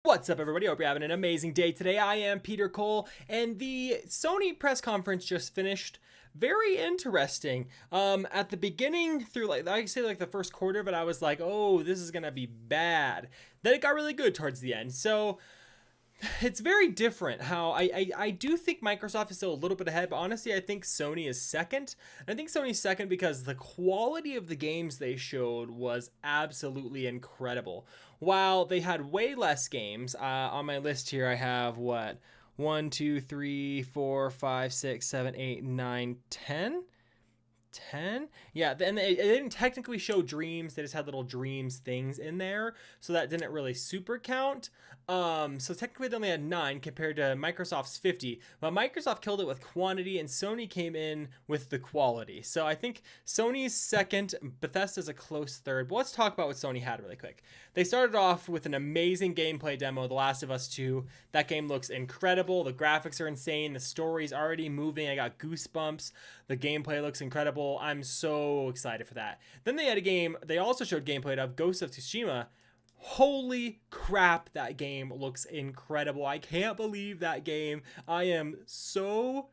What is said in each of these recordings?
What's up, everybody? Hope you're having an amazing day today. I am Peter Cole, and the Sony press conference just finished. Very interesting. At the beginning, through like the first quarter of it, I was like, "Oh, this is gonna be bad." Then it got really good towards the end. So it's very different how I do think Microsoft is still a little bit ahead, but honestly I think Sony is second. And I think Sony's second because the quality of the games they showed was absolutely incredible. While they had way less games, on my list here I have what, 1 2 3 4 5 6 7 8 9 10. Yeah, then they didn't technically show dreams. They just had little dreams things in there, so that didn't really super count. So technically they only had 9 compared to Microsoft's 50, but Microsoft killed it with quantity and Sony came in with the quality. So I think Sony's second, Bethesda's a close third. But let's talk about what Sony had really quick. They started off with an amazing gameplay demo, The Last of Us 2. That game looks incredible. The graphics are insane. The story's already moving. I got goosebumps. The gameplay looks incredible. I'm so excited for that. Then they had a game, they also showed gameplay of Ghost of Tsushima. Holy crap, that game looks incredible. I can't believe that game. I am so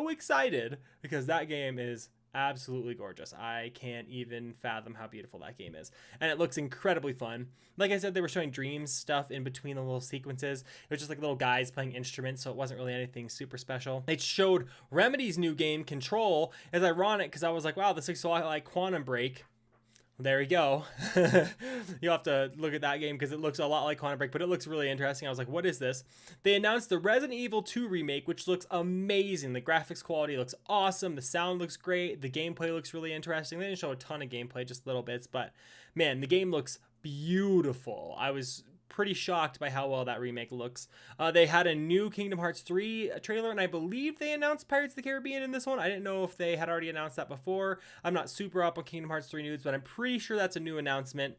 excited because that game is absolutely gorgeous. I can't even fathom how beautiful that game is. And it looks incredibly fun. Like I said, they were showing dreams stuff in between the little sequences. It was just like little guys playing instruments, so it wasn't really anything super special. They showed Remedy's new game, Control. It's ironic because I was like, wow, this looks a lot like Quantum Break. There we go. You'll have to look at that game because it looks a lot like Quantum Break, but it looks really interesting. I was like, what is this? They announced the Resident Evil 2 remake, which looks amazing. The graphics quality looks awesome. The sound looks great. The gameplay looks really interesting. They didn't show a ton of gameplay, just little bits, but man, the game looks beautiful. I was pretty shocked by how well that remake looks. They had a new Kingdom Hearts 3 trailer, and I believe they announced Pirates of the Caribbean in this one. I didn't know if they had already announced that before. I'm not super up on Kingdom Hearts 3 news, but I'm pretty sure that's a new announcement,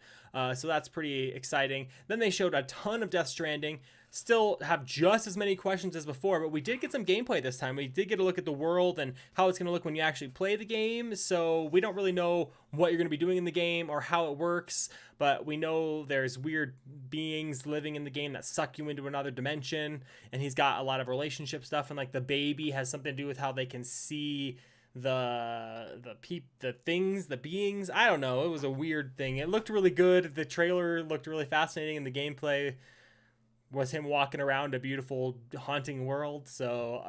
so that's pretty exciting. Then they showed a ton of Death Stranding. Still have just as many questions as before, but we did get some gameplay this time. We did get a look at the world and how it's going to look when you actually play the game, so we don't really know what you're going to be doing in the game or how it works, but we know there's weird beings living in the game that suck you into another dimension, and he's got a lot of relationship stuff, and like the baby has something to do with how they can see the beings. I don't know, it was a weird thing. It looked really good. The trailer looked really fascinating, and the gameplay was him walking around a beautiful haunting world. So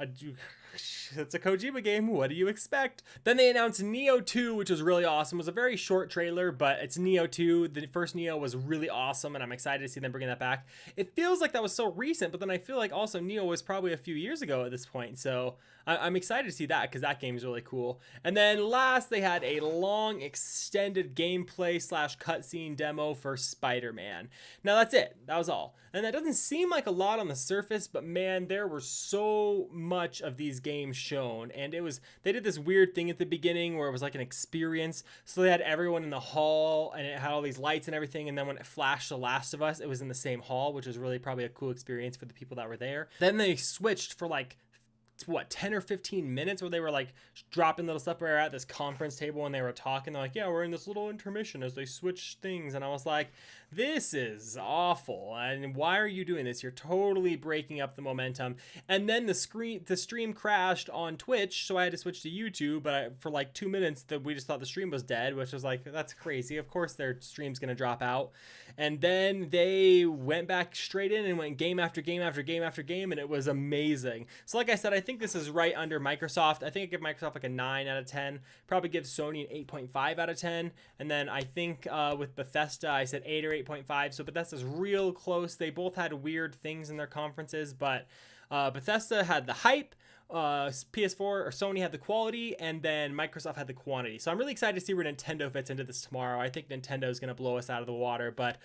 it's a Kojima game. What do you expect? Then they announced Neo 2, which was really awesome. It was a very short trailer, but it's Neo 2. The first Neo was really awesome, and I'm excited to see them bringing that back. It feels like that was so recent, but then I feel like also Neo was probably a few years ago at this point. So I'm excited to see that because that game is really cool. And then last, they had a long extended gameplay / cutscene demo for Spiderman. Now that's it. That was all. And that doesn't seem like a lot on the surface, but man, there were so much of these games shown, and they did this weird thing at the beginning where it was like an experience. So they had everyone in the hall, and it had all these lights and everything, and then when it flashed The Last of Us, it was in the same hall, which was really probably a cool experience for the people that were there. Then they switched for like 10 or 15 minutes where they were like dropping little stuff where they were at this conference table and they were talking. They're like, yeah, we're in this little intermission as they switch things. And I was like, this is awful. And why are you doing this? You're totally breaking up the momentum. And then the stream crashed on Twitch, so I had to switch to YouTube. But for like 2 minutes, we just thought the stream was dead, which was like, that's crazy. Of course their stream's gonna drop out. And then they went back straight in and went game after game after game after game, and it was amazing. So like I said, I think this is right under Microsoft. I think I give Microsoft like a 9 out of 10. Probably give Sony an 8.5 out of 10. And then I think with Bethesda, I said 8 or 8.5. So Bethesda's real close. They both had weird things in their conferences, but Bethesda had the hype. PS4 or Sony had the quality, and then Microsoft had the quantity. So I'm really excited to see where Nintendo fits into this tomorrow. I think Nintendo is going to blow us out of the water, but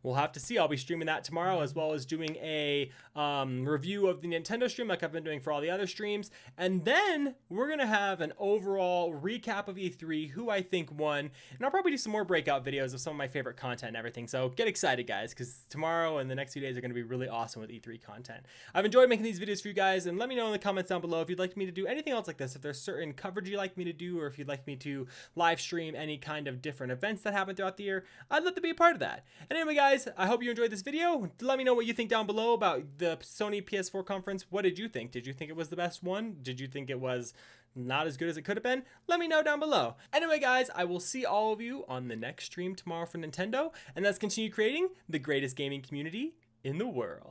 we'll have to see. I'll be streaming that tomorrow, as well as doing a review of the Nintendo stream like I've been doing for all the other streams. And then we're going to have an overall recap of E3, who I think won. And I'll probably do some more breakout videos of some of my favorite content and everything. So get excited, guys, because tomorrow and the next few days are going to be really awesome with E3 content. I've enjoyed making these videos for you guys, and let me know in the comments down below if you'd like me to do anything else like this, if there's certain coverage you'd like me to do, or if you'd like me to live stream any kind of different events that happen throughout the year. I'd love to be a part of that. And anyway, guys, guys, I hope you enjoyed this video. Let me know what you think down below about the Sony PS4 conference. What did you think? Did you think it was the best one? Did you think it was not as good as it could have been? Let me know down below. Anyway, guys, I will see all of you on the next stream tomorrow for Nintendo, and let's continue creating the greatest gaming community in the world.